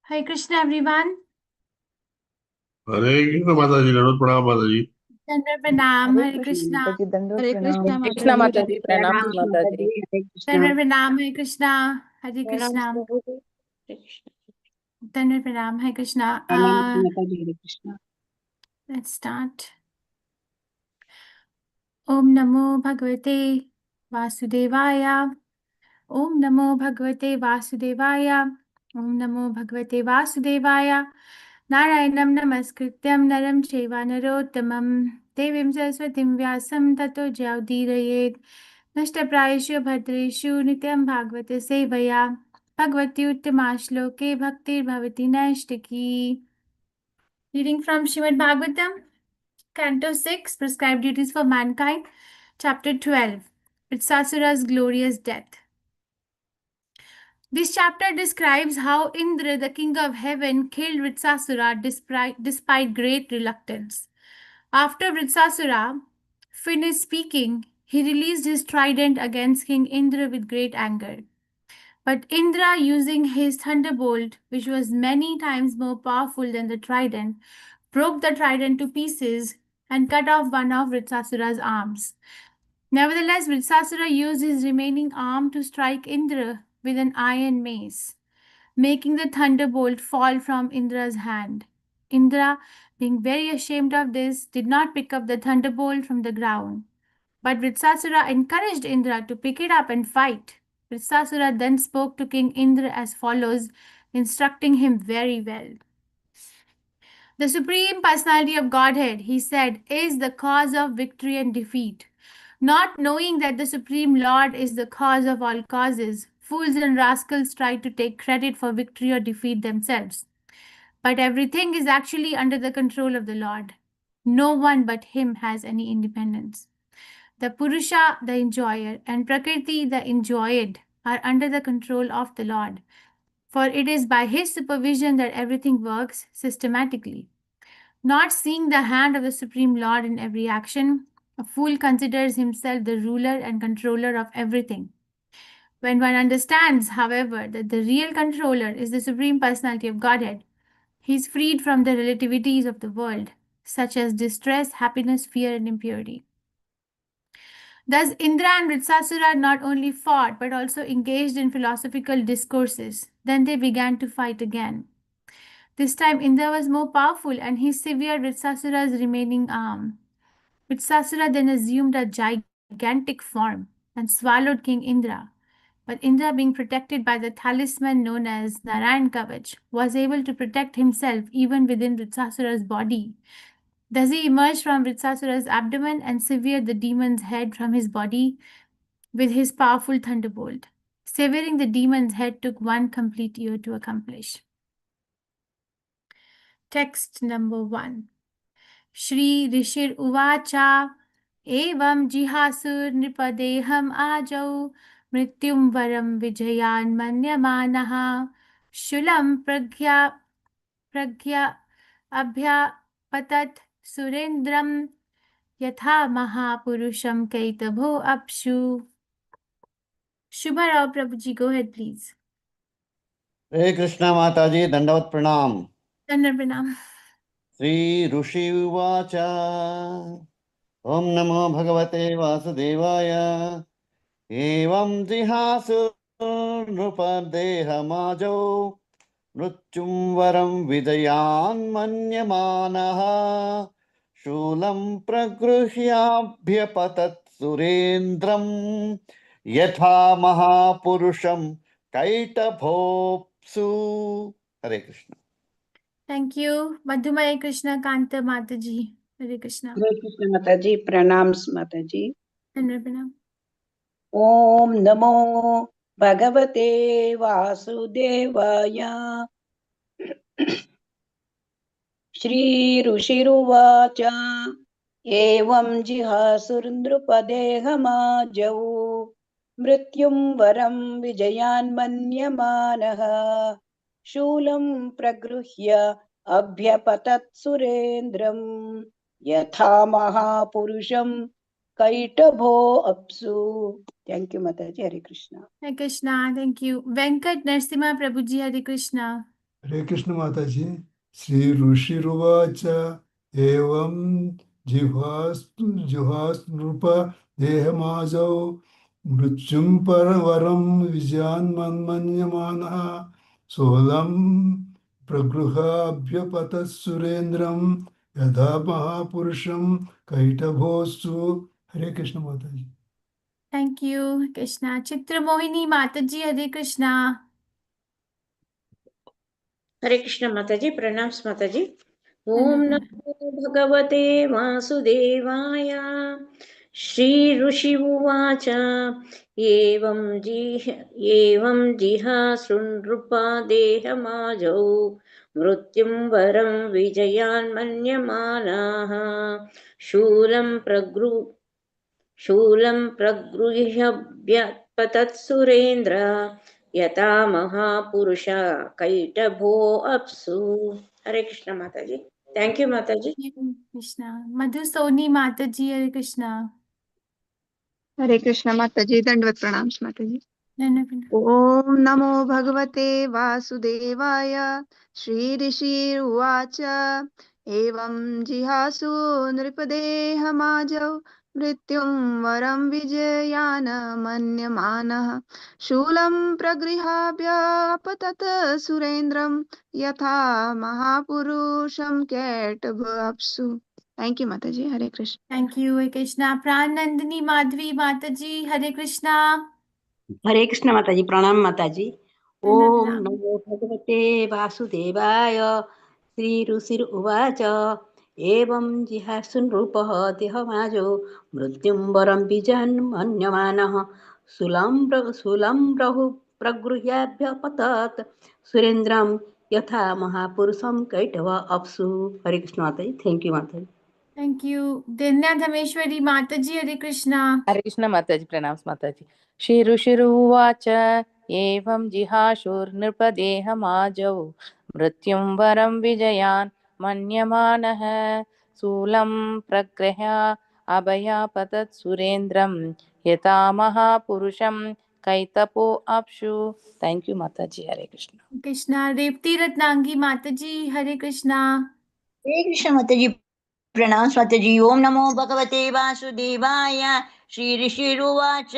Hare Krishna, everyone. हरे कृष्ण माता जी, दंडवत प्रणाम माता जी। Chandra Pranam, हरे Hare कृष्ण Krishna. माता जी, दंडवत हरे प्रणाम। कृष्णा माता कृष्णा जी। माता जी, प्रणाम प्रणाम माता माता जी। जी। हरे Krishna. Chandra Pranam, Hare Krishna. Hare प्रणाम Krishna. प्रभु जी। हरे Krishna. Chandra Pranam, Hare Krishna. प्रणाम माता जी। हरे Krishna. Let's start. Om Namo Bhagavate Vasudevaya. Om Namo Bhagavate Vasudevaya. Om Namo Bhagavate Vasudevaya. Narayanam Namaskrityam Naram Chaiva Narottamam Devim Saraswatim Vyasam Tato Jyaudirayet Nashtaprayeshu Bhadreshu Nityam Bhagavate Sevaya Bhagavati Uttama Shloke Bhaktir Bhavati Naishtaki. Reading from Srimad Bhagavatam, Canto 6, Prescribed Duties for Mankind, Chapter 12, Vitsasura's Glorious Death. This chapter describes how Indra, the king of heaven, killed Vritsasura despite great reluctance. After Vritsasura finished speaking, he released his trident against King Indra with great anger. But Indra, using his thunderbolt, which was many times more powerful than the trident, broke the trident to pieces and cut off one of Vritsasura's arms. Nevertheless, Vritsasura used his remaining arm to strike Indra with an iron mace, making the thunderbolt fall from Indra's hand. Indra, being very ashamed of this, did not pick up the thunderbolt from the ground. But Vritsasura encouraged Indra to pick it up and fight. Vritsasura then spoke to King Indra as follows, instructing him very well. The Supreme Personality of Godhead, he said, is the cause of victory and defeat. Not knowing that the Supreme Lord is the cause of all causes, fools and rascals try to take credit for victory or defeat themselves. But everything is actually under the control of the Lord. No one but Him has any independence. The Purusha, the enjoyer, and Prakriti, the enjoyed, are under the control of the Lord. For it is by His supervision that everything works systematically. Not seeing the hand of the Supreme Lord in every action, a fool considers himself the ruler and controller of everything. When one understands, however, that the real controller is the Supreme Personality of Godhead, he is freed from the relativities of the world, such as distress, happiness, fear, and impurity. Thus, Indra and Vritsasura not only fought but also engaged in philosophical discourses. Then they began to fight again. This time, Indra was more powerful and he severed Vritsasura's remaining arm. Vritsasura then assumed a gigantic form and swallowed King Indra. But Indra, being protected by the talisman known as Narayan Kavach, was able to protect himself even within Vritsasura's body. Thus he emerged from Vritsasura's abdomen and severed the demon's head from his body with his powerful thunderbolt. Severing the demon's head took one complete year to accomplish. Text number 1. Shri Rishir Uvacha Evam Jihasur Nripadeham Ajau Mrityum Varam Vijayan Manyamanaha Shulam Pragya Abhya Patat Surendram Yatha Mahapurusham Kaitabho Apshu. Shubha Rao Prabhuji, go ahead please. हरे कृष्णा माता जी, दंडवत प्रणाम। Chandra Pranam. Shri ऋषि उवाच ओम नमो भगवते वासुदेवाय एवं जिहासुनृपदेहमाजौ मृत्युं वरं विजयान्मन्यमानः शूलं प्रगृह्याभ्यपतत् सुरेन्द्रं यथा महापुरुषं कैटभोप्सु। हरे Krishna. Thank you. Madhumaya Krishna Kanta Mataji. Hare Krishna. हरे कृष्ण माता जी। प्रणाम माता जी। Chandra Pranam. ओम नमो भगवते वासुदेवाय। श्री ऋषिरुवाच एवं जिहासुरनृपदेहमाजौ मृत्युं वरं विजयान्मन्यमानः शूलं प्रगृह्य अभ्यपतत् सुरेन्द्रं यथा महापुरुषं कैटभो अप्सु। थैंक यू माता जी। हरे Krishna. Hare Krishna. Thank you. Venkat Narasimha Prabhuji. Hare Krishna. हरे कृष्ण माता जी। श्री ऋषिरुवाच एवं जिह्वास्तु देहमाजौ मृत्युं परवरं विजयान्मन्यमानः सोलं प्रगृहाभ्यपतः सुरेन्द्रं यथा महापुरुषं कैटभोस्तु। हरे कृष्ण माता जी। Thank you Krishna. चित्रमोहिनी माता जी, हरे कृष्णा। हरे कृष्ण माताजी, प्रणाम माताजी। ओम धन्यवाद। नमो भगवते वासुदेवाय। श्री ऋषि उवाच एवं जिहासृन्नृपा देहमाजौ मृत्युं वरं विजयान् मन्यमानाः शूलं प्रगृह्यभ्यपतत्सुरेन्द्र यथा महापुरुष कैटभो अप्सु। हरे कृष्ण माताजी। थैंक यू माताजी। कृष्णा। मधुसोनी माता जी, हरे कृष्णा। हरे कृष्ण माताजी, दंडवत प्रणाम माताजी। धन्यवाद। ओम नमो भगवते वासुदेवाय। श्री ऋषि उवाच एवं जिहासु नृपदेहमाजौ मृत्युं वरं विजयान मन्यमानः शूलं प्रगृहाभ्यपतत् सुरेन्द्रं यथा महापुरुषं कैटभअप्सु। थैंक यू माताजी। हरे कृष्ण। थैंक यू हरे कृष्णा। प्राण नंदिनी माधवी माता जी, हरे कृष्णा। हरे कृष्ण माताजी, प्रणाम माताजी। ओम धन्यवाद। नमो भगवते वासुदेवाय। श्री ऋषिर उवाच एवं जिहासुनृपः देहमाजो मृत्युं वरं विजन् मन्यमानः शूलं प्रगृह्याभ्यपतत् सुरेन्द्रं यथा महापुरुषं कैटव अप्सु। हरे कृष्ण माताजी। थैंक यू माताजी। Thank you. दिन्या धमेश्वरी माता जी, हरे कृष्णा। हरे कृष्ण माताजी, प्रणाम माताजी। श्री ऋषिरुवाच एवं जिहाशुर्नृपदेहमाजौ मृत्युं वरं विजयान् मन्यमानः शूलं प्रगृह्य अभयापतत् सुरेन्द्रं यथा महापुरुषं कैतपो अप्सु। थैंक यू माताजी। हरे कृष्ण। कृष्णा। रेवती रत्नांगी माता जी, हरे कृष्णा। हरे कृष्ण माताजी, प्रणाम माताजी। ओम नमो भगवते वासुदेवाय। श्री ऋषिरुवाच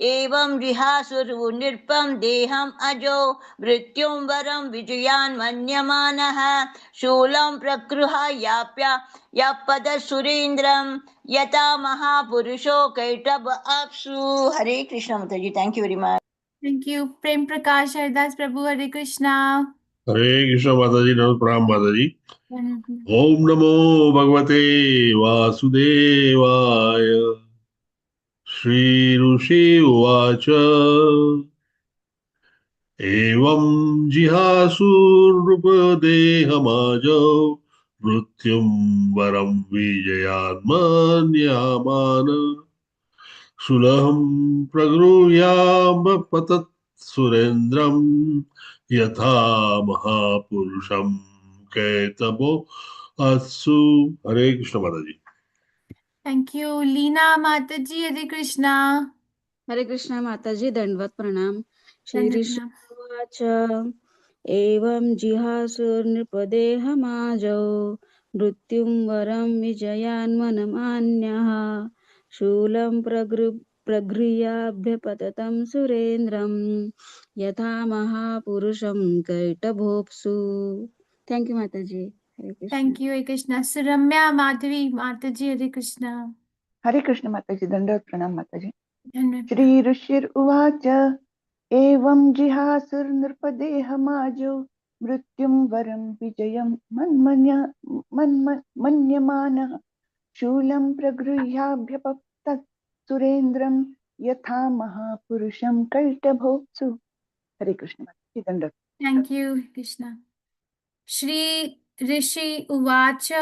एवं जिहासुरु नृपं देहम् अजो मृत्युं वरं विजयान् मन्यमानः शूलं प्रगृह्य सुरेन्द्रं यथा महापुरुषो कैटभ अप्सु। हरे कृष्ण माताजी, thank you very much. Thank you. Prem Prakash Hardas Prabhu, Hare Krishna. Hare Krishna माता जी, नमः प्रणाम माता जी। धन्यवाद। ओम नमो भगवते वासुदेवाय। श्री ऋषि उवाच एवं जिहासुर्नृपदेहमाजौ मृत्युं वरं विजयान्मन्यमान सुलभं प्रगृह्यामपतत् सुरेन्द्रं यथा महापुरुषं कैतवो अत्सु। हरे कृष्ण माता जी। Thank you. लीना माता जी, हरे कृष्णा। हरे कृष्ण माताजी, दंडवत प्रणाम। श्री ऋषि धन्यवाद। उवाच एवं जिहासुर्नृपदेहमाजौ मृत्युं वरं विजयान्मनमान्यः शूलं प्रगृह्याभ्यपततं सुरेन्द्रं यथा महापुरुषं कैटभोप्सु। थैंक यू माताजी। हरे कृष्ण। थैंक यू हरे कृष्णा। सुरम्या माधवी माता जी, हरे कृष्णा। हरे कृष्ण माताजी, दंडवत प्रणाम माताजी। धन्यवाद। श्री ऋषिर्उवाच एवं जिहासुरनृपदेहमाजो मृत्युं वरं विजयं मन्यमानः शूलं प्रगृह्याभ्यपतत् सुरेन्द्रं यथा महापुरुषं कैटभोक्सु। हरे कृष्ण माताजी, दंडवत। Thank you Krishna. श्री ऋषि उवाच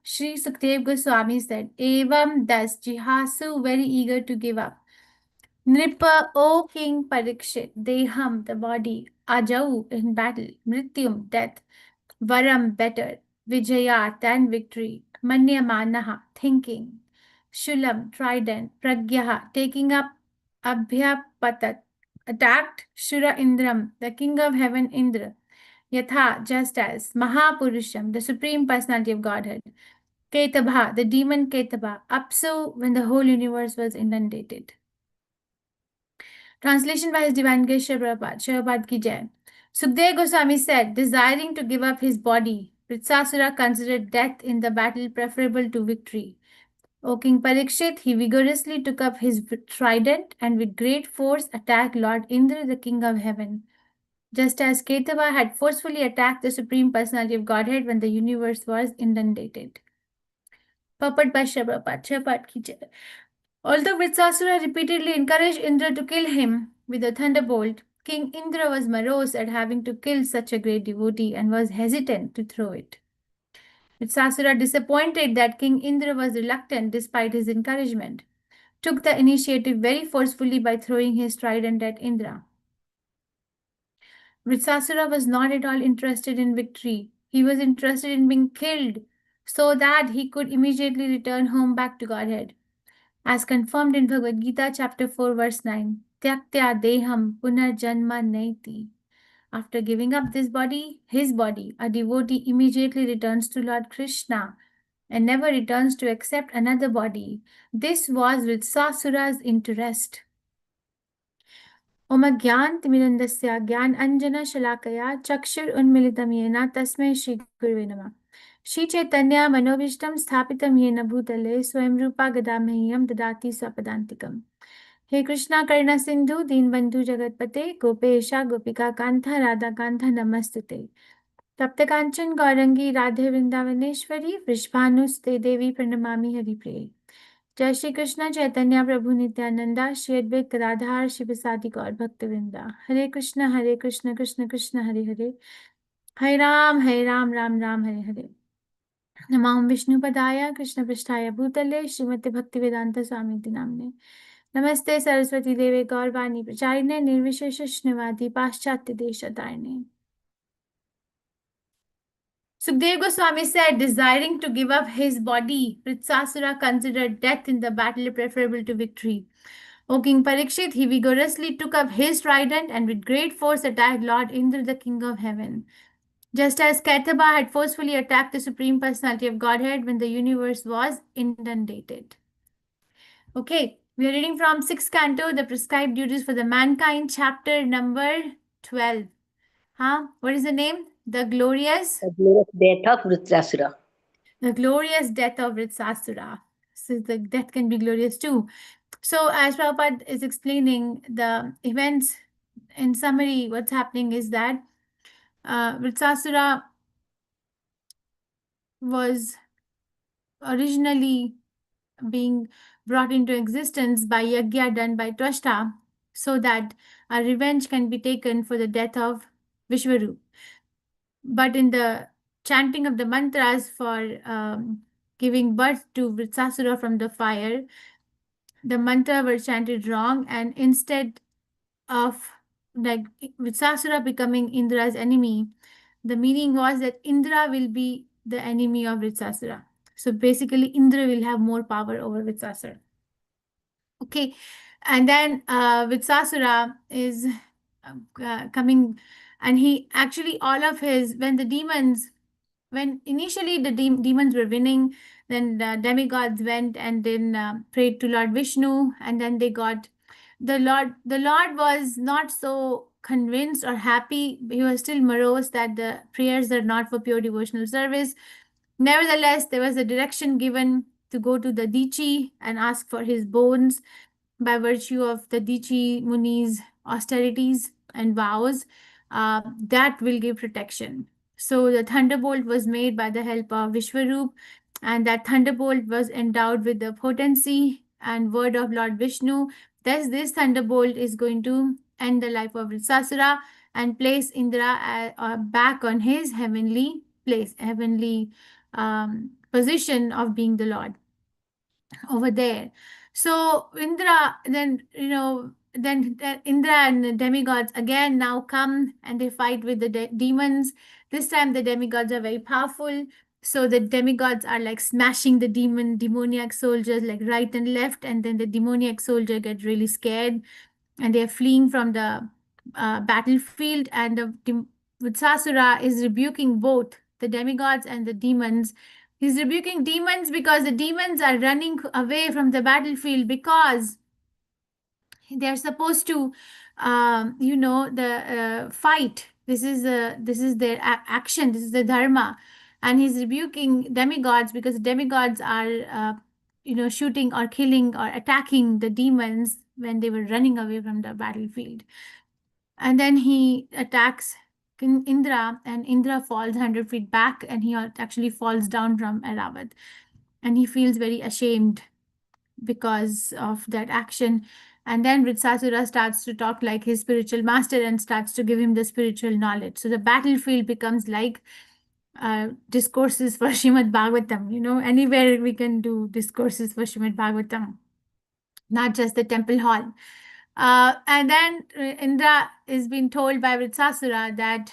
Shri Sukhdev Goswami said evam thus jihasu very eager to give up. Nripa, O King Parikshit, Deham, the body, Ajau, in battle, Mrityum, death, Varam, better, Vijaya, than victory, Manyamanaha, thinking, Shulam, trident, Pragyaha, taking up, Abhyapatat, attacked, Shura Indram, the king of heaven Indra, Yatha, just as, Mahapurusham, the Supreme Personality of Godhead, Ketabha, the demon Ketabha, Apsu, when the whole universe was inundated. Translation by His Divine Grace Srila Prabhupada, Srila Ki Jai. Sukdev Goswami said, desiring to give up his body, Vritsasura considered death in the battle preferable to victory. O King Parikshit, he vigorously took up his trident and with great force attacked Lord Indra, the king of heaven. Just as Ketava had forcefully attacked the Supreme Personality of Godhead when the universe was inundated. Purport by Srila Prabhupada Ki Jai. Although Vritsasura repeatedly encouraged Indra to kill him with a thunderbolt, King Indra was morose at having to kill such a great devotee and was hesitant to throw it. Vritsasura, disappointed that King Indra was reluctant despite his encouragement, took the initiative very forcefully by throwing his trident at Indra. Vritsasura was not at all interested in victory. He was interested in being killed so that he could immediately return home back to Godhead. As confirmed in Bhagavad Gita chapter 4 verse 9, Tyaktya deham punarjanma naiti. After giving up this body, his body, a devotee immediately returns to Lord Krishna and never returns to accept another body. This was Vritsasura's interest. Om Jnantimirandasya Gyan Anjana Shalakaya Chakshur Unmilitam Yena Tasmai Shri Gurave Namah. Shri Chaitanya Manovishtam Sthapitam Yena Bhutale Swayam Rupa Gadamahyam Dadati Swapadantikam. He Krishna Karna Sindhu Deenbandhu Jagatpate Gopesha Gopika Kantha Radha Kantha Namastute. Taptakanchan Gaurangi Radhe Vrindavaneshwari Vrishbhanuste Devi Pranamami Haripriye. जय श्री कृष्ण चैतन्य प्रभु नित्यानंदा श्री अद्वैत गदाधर शिवसादि गौर भक्तवृंदा हरे कृष्ण कृष्ण कृष्ण हरे हरे हरे राम राम राम हरे हरे नमो विष्णुपदाय कृष्ण पृष्ठाय भूतले श्रीमते भक्ति वेदांत स्वामी नामने नमस्ते सरस्वती देवे गौरवाणी प्रचारिणे निर्विशेष शून्यवादी पाश्चात्य देशतारिणे. Sukdev Goswami said, desiring to give up his body, Vritsasura considered death in the battle preferable to victory. O King Parikshit, he vigorously took up his trident and with great force attacked Lord Indra, the king of heaven. Just as Kaitaba had forcefully attacked the Supreme Personality of Godhead when the universe was inundated. Okay, we are reading from 6th canto, The Prescribed Duties for the Mankind, chapter number 12. What is the name? The glorious death of Vritsasura. The glorious death of Vritsasura. So the death can be glorious too. So as Prabhupada is explaining the events, in summary, what's happening is that Vritsasura was originally being brought into existence by yajna done by Twashta so that a revenge can be taken for the death of Vishwarup. But in the chanting of the mantras for giving birth to Vritsasura from the fire, the mantra were chanted wrong, and instead of like Vritsasura becoming Indra's enemy, the meaning was that Indra will be the enemy of Vritsasura. So basically, Indra will have more power over Vritsasura. Okay, and then Vritsasura is coming, and he actually all of his when initially the demons were winning, then the demigods went and then prayed to Lord Vishnu, and then they got the Lord. The Lord was not so convinced or happy. He was still morose that the prayers are not for pure devotional service. Nevertheless, there was a direction given to go to the Dichi and ask for his bones by virtue of the Dichi Muni's austerities and vows. That will give protection. So the thunderbolt was made by the help of Vishwarup, and that thunderbolt was endowed with the potency and word of Lord Vishnu. Thus, this thunderbolt is going to end the life of Vritsasura and place Indra back on his heavenly place, heavenly position of being the Lord over there. So Indra, then Indra and the demigods again now come and they fight with the demons. This time the demigods are very powerful. So the demigods are like smashing the demoniac soldiers like right and left, and then the demoniac soldier get really scared and they're fleeing from the battlefield, and Vitsasura is rebuking both the demigods and the demons. He's rebuking demons because the demons are running away from the battlefield because they're supposed to the fight. This is their action, this is the dharma. And he's rebuking demigods because demigods are shooting or killing or attacking the demons when they were running away from the battlefield. And then he attacks Indra, and Indra falls 100 feet back, and he actually falls down from Aravat, and he feels very ashamed because of that action. And then Vritsasura starts to talk like his spiritual master and starts to give him the spiritual knowledge. So the battlefield becomes like discourses for Srimad Bhagavatam. Anywhere we can do discourses for Srimad Bhagavatam, not just the temple hall. And then Indra is being told by Vritsasura that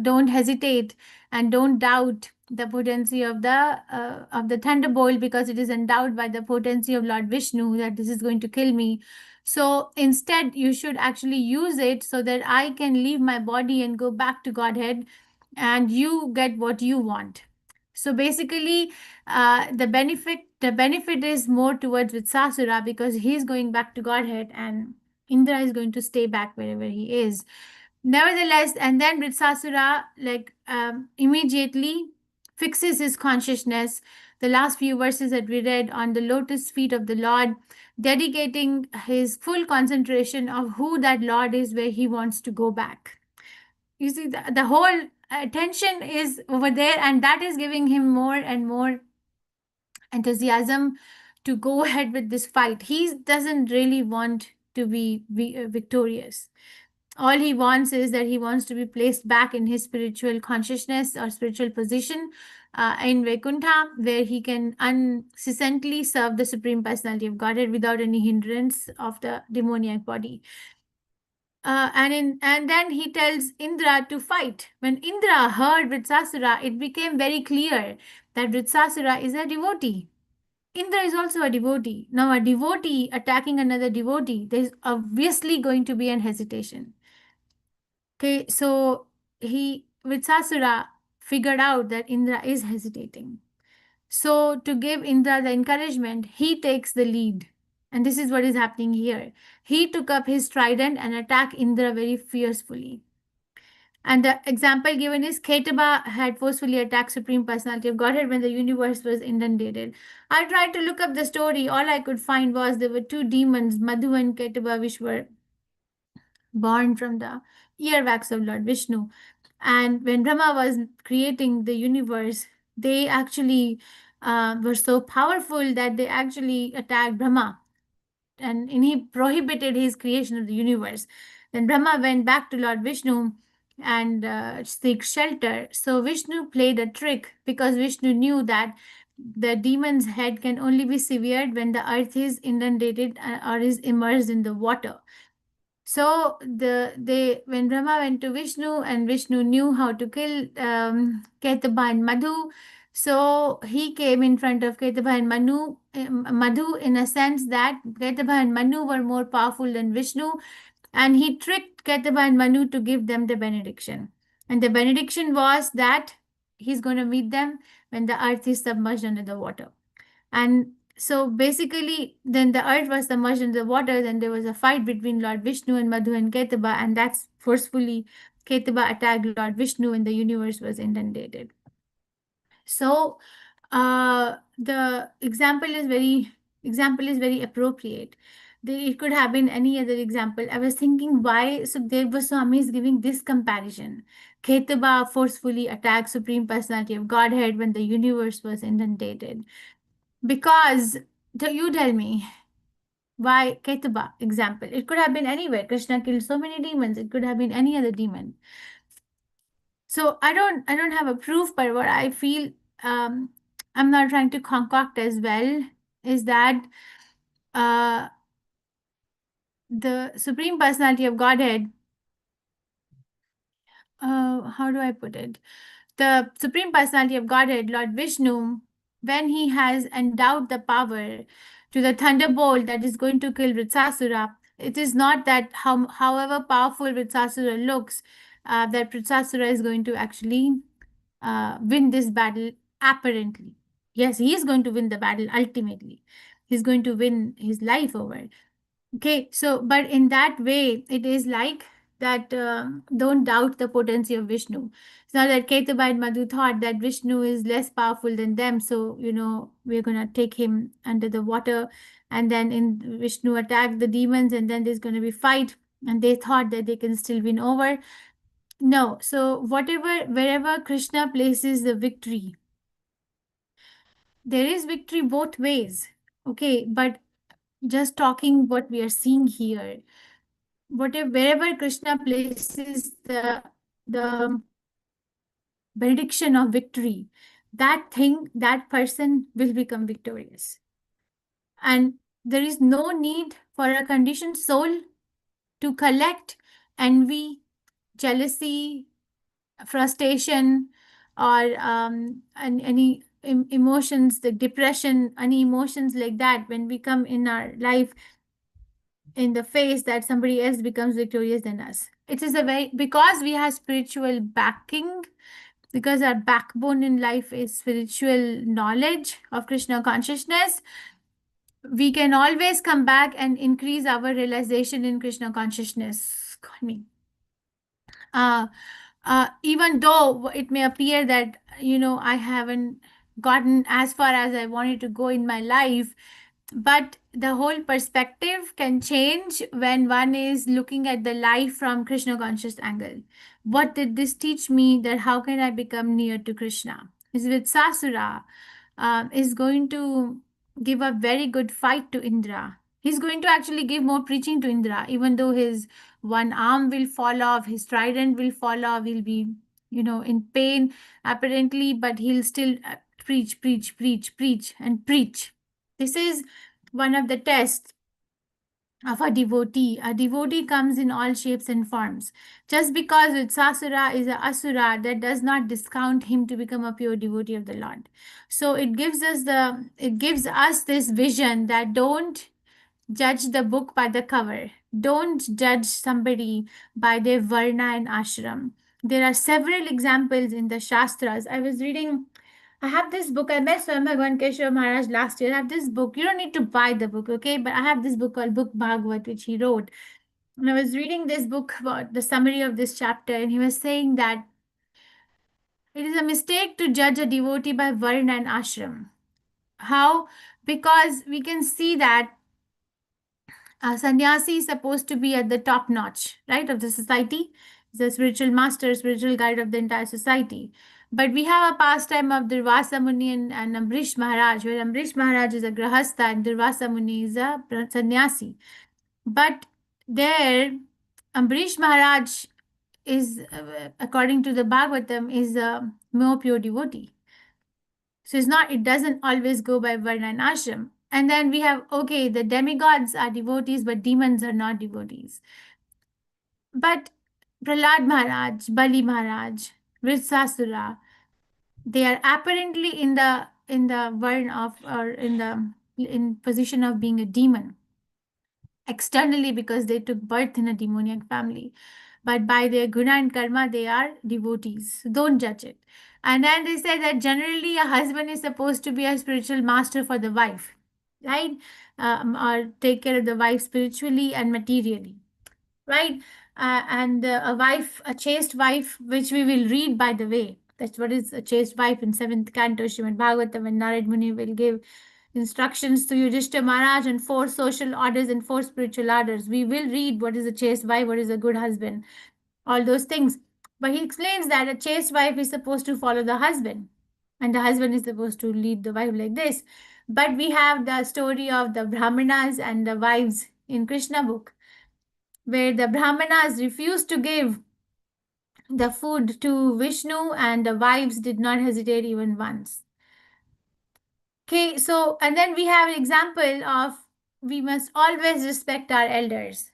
don't hesitate and don't doubt the potency of the thunderbolt, because it is endowed by the potency of Lord Vishnu, that this is going to kill me. So instead, you should actually use it so that I can leave my body and go back to Godhead, and you get what you want. So basically, the benefit is more towards Vitsasura, because he's going back to Godhead and Indra is going to stay back wherever he is. Nevertheless, and then Vritsasura immediately fixes his consciousness. The last few verses that we read on the lotus feet of the Lord, dedicating his full concentration of who that Lord is, where he wants to go back. You see, the whole attention is over there, and that is giving him more and more enthusiasm to go ahead with this fight. He doesn't really want to be victorious. All he wants is that he wants to be placed back in his spiritual consciousness or spiritual position in Vaikuntha, where he can incessantly serve the Supreme Personality of Godhead without any hindrance of the demoniac body. And then he tells Indra to fight. When Indra heard Vritsasura, it became very clear that Vritsasura is a devotee. Indra is also a devotee. Now, a devotee attacking another devotee, there's obviously going to be an hesitation. Okay, so Vritsasura figured out that Indra is hesitating. So to give Indra the encouragement, he takes the lead. And this is what is happening here. He took up his trident and attacked Indra very fiercely. And the example given is Ketaba had forcefully attacked Supreme Personality of Godhead when the universe was inundated. I tried to look up the story. All I could find was there were two demons, Madhu and Ketaba, which were born from the earwax of Lord Vishnu. And when Brahma was creating the universe, they actually were so powerful that they actually attacked Brahma. And he prohibited his creation of the universe. Then Brahma went back to Lord Vishnu and seek shelter. So Vishnu played a trick, because Vishnu knew that the demon's head can only be severed when the earth is inundated or is immersed in the water. So when Brahma went to Vishnu, and Vishnu knew how to kill Ketaba and Madhu, so he came in front of Ketaba and Madhu in a sense that Ketaba and Manu were more powerful than Vishnu, and he tricked Ketaba and Manu to give them the benediction. And the benediction was that he's going to meet them when the earth is submerged under the water. And so basically, then the earth was submerged in the water. Then there was a fight between Lord Vishnu and Madhu and Ketaba, and that's forcefully Ketaba attacked Lord Vishnu when the universe was inundated. So the example is very appropriate. It could have been any other example. I was thinking, why Sukdev Goswami is giving this comparison. Ketaba forcefully attacked Supreme Personality of Godhead when the universe was inundated. Because, you tell me, why Ketaba example? It could have been anywhere. Krishna killed so many demons. It could have been any other demon. So I don't have a proof, but what I feel, I'm not trying to concoct as well, is that the Supreme Personality of Godhead, how do I put it? The Supreme Personality of Godhead, Lord Vishnu, when he has endowed the power to the thunderbolt that is going to kill Vritsasura, it is not that however powerful Vritsasura looks, that Vritrasura is going to actually win this battle apparently. Yes, he is going to win the battle ultimately. He's going to win his life over. Okay, so but in that way, it is like that don't doubt the potency of Vishnu. It's not that Ketubha and Madhu thought that Vishnu is less powerful than them, so we're gonna take him under the water, and then in Vishnu attack the demons, and then there's gonna be fight, and they thought that they can still win over. No, so wherever Krishna places the victory, there is victory both ways. Okay, but just talking what we are seeing here, wherever Krishna places the benediction of victory, that person will become victorious. And there is no need for a conditioned soul to collect envy, jealousy, frustration, or any emotions, the depression, any emotions like that when we come in our life in the face that somebody else becomes victorious than us. It is because we have spiritual backing, because our backbone in life is spiritual knowledge of Krishna consciousness, we can always come back and increase our realization in Krishna consciousness. Uh, even though it may appear that I haven't gotten as far as I wanted to go in my life, but the whole perspective can change when one is looking at the life from Krishna conscious angle. What did this teach me? That how can I become near to Krishna? Is with Sasura is going to give a very good fight to Indra. He's going to actually give more preaching to Indra, even though his one arm will fall off, his trident will fall off, he'll be, in pain apparently, but he'll still preach, preach, preach, preach, and preach. This is one of the tests of a devotee. A devotee comes in all shapes and forms. Just because Vitsasura is an asura, that does not discount him to become a pure devotee of the Lord. So it gives us this vision that don't judge the book by the cover. Don't judge somebody by their varna and ashram. There are several examples in the Shastras. I have this book. I met Swami Bhagavan Keshav Maharaj last year. I have this book. You don't need to buy the book, okay? But I have this book called Book Bhagavad, which he wrote. And I was reading this book about the summary of this chapter, and he was saying that it is a mistake to judge a devotee by varna and ashram. How? Because we can see that a sannyasi is supposed to be at the top notch, right, of the society. The spiritual master, spiritual guide of the entire society. But we have a pastime of Durvasa Muni and Ambrish Maharaj, where Ambrish Maharaj is a grahastha and Durvasa Muni is a sannyasi. But there, Ambrish Maharaj is, according to the Bhagavatam, is a more pure devotee. So it doesn't always go by Varna and Ashram. And then we have, okay, the demigods are devotees, but demons are not devotees. But Prahlad Maharaj, Bali Maharaj, Vritsasura, they are apparently in the varn of, or in position of being a demon externally, because they took birth in a demoniac family. But by their guna and karma, they are devotees. So don't judge it. And then they say that generally a husband is supposed to be a spiritual master for the wife, right? Or take care of the wife spiritually and materially, right? And a chaste wife, which we will read, by the way. That's what is a chaste wife in 7th canto, Srimad Bhagavatam, and Narad Muni will give instructions to Yudhishthira Maharaj and 4 social orders and 4 spiritual orders. We will read what is a chaste wife, what is a good husband, all those things. But he explains that a chaste wife is supposed to follow the husband, and the husband is supposed to lead the wife like this. But we have the story of the Brahmanas and the wives in Krishna book, where the Brahmanas refused to give the food to Vishnu, and the wives did not hesitate even once. Okay, so, and then we have an example of we must always respect our elders,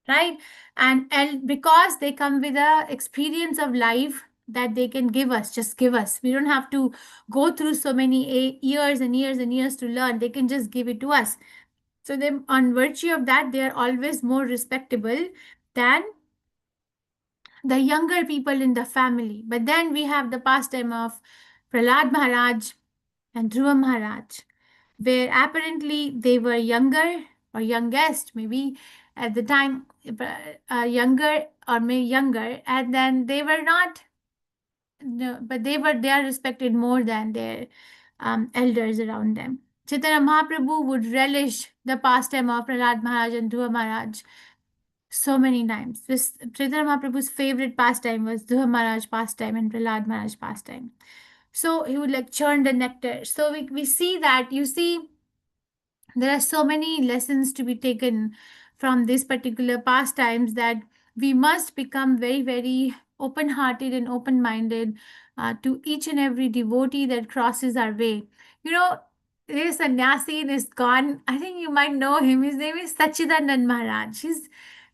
right? And because they come with a experience of life that they can give us, just give us. We don't have to go through so many years and years and years to learn. They can just give it to us. So then, on virtue of that, they are always more respectable than the younger people in the family. But then we have the pastime of Prahlad Maharaj and Dhruva Maharaj, where apparently they were younger or youngest, maybe at the time, younger or maybe younger, and then they were not, no, but they are respected more than their elders around them. Chaitanya Mahaprabhu would relish the pastime of Prahlad Maharaj and Dhruva Maharaj so many times. This Chaitanya Mahaprabhu's favorite pastime was Dhruva Maharaj pastime and Prahlad Maharaj pastime. So he would like churn the nectar. So we see that, you see, there are so many lessons to be taken from this particular pastimes, that we must become very, very open hearted and open minded to each and every devotee that crosses our way. You know, there's a sannyasi in ISKCON. I think you might know him. His name is Sachidanand Maharaj.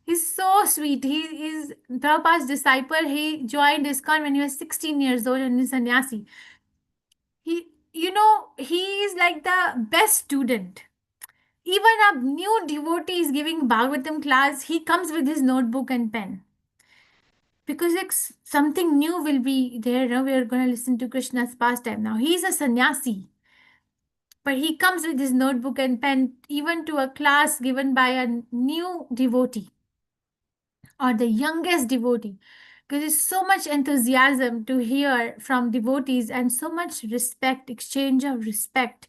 He's so sweet. He is Prabhupada's disciple. He joined ISKCON when he was 16 years old and he's sannyasi. He is like the best student. Even a new devotee is giving Bhagavatam class, he comes with his notebook and pen. Because like something new will be there. Now we are going to listen to Krishna's pastime. Now he's a sannyasi, but he comes with his notebook and pen even to a class given by a new devotee or the youngest devotee. Because there's so much enthusiasm to hear from devotees and so much respect, exchange of respect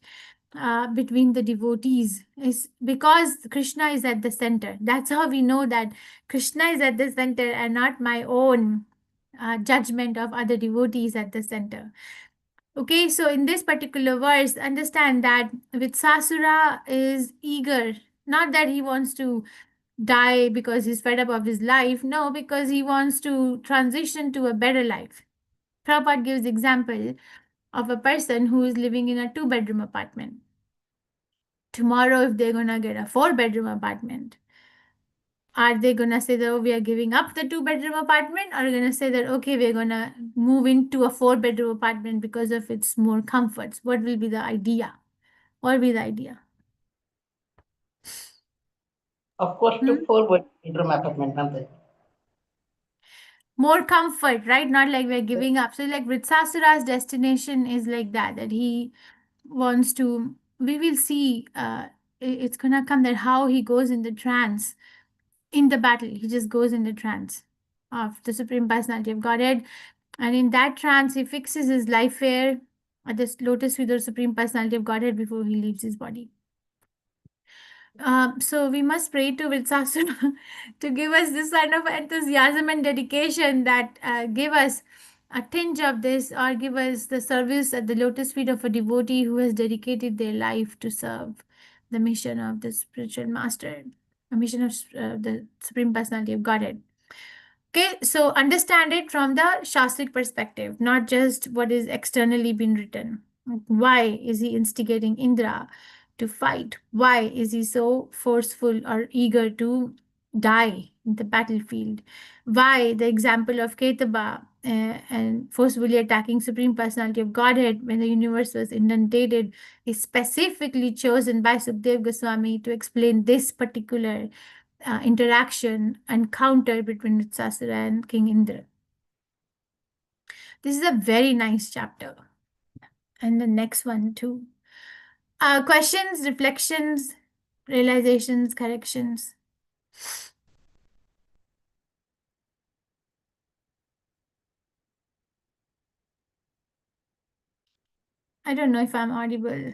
between the devotees, is because Krishna is at the center. That's how we know that Krishna is at the center and not my own judgment of other devotees at the center. Okay, so in this particular verse, understand that Vitsasura is eager, not that he wants to die because he's fed up of his life. No, because he wants to transition to a better life. Prabhupada gives example of a person who is living in a 2-bedroom apartment. Tomorrow, if they're gonna get a 4-bedroom apartment, are they gonna say that, oh, we are giving up the 2-bedroom apartment, or are gonna say that, okay, we're gonna move into a 4-bedroom apartment because of its more comforts? What will be the idea? What will be the idea? Of course, to 4-bedroom apartment, Mataji. More comfort, right? Not like we're giving up. So like Vritsasura's destination is like that he wants to, we will see, it's gonna come that how he goes in the trance in the battle. He just goes in the trance of the Supreme Personality of Godhead, and in that trance he fixes his life fare at the lotus feet of the Supreme Personality of Godhead before he leaves his body. So we must pray to Vritsasura to give us this kind of enthusiasm and dedication that give us a tinge of this, or give us the service at the lotus feet of a devotee who has dedicated their life to serve the mission of the spiritual master, a mission of the Supreme Personality of Godhead. Okay, so understand it from the Shastric perspective, not just what is externally been written. Why is he instigating Indra to fight? Why is he so forceful or eager to die in the battlefield? Why the example of Ketaba and forcefully attacking Supreme Personality of Godhead when the universe was inundated is specifically chosen by Sukdev Goswami to explain this particular interaction, encounter between Vritsasura and King Indra. This is a very nice chapter. And the next one too. Questions, reflections, realizations, corrections. I don't know if I'm audible.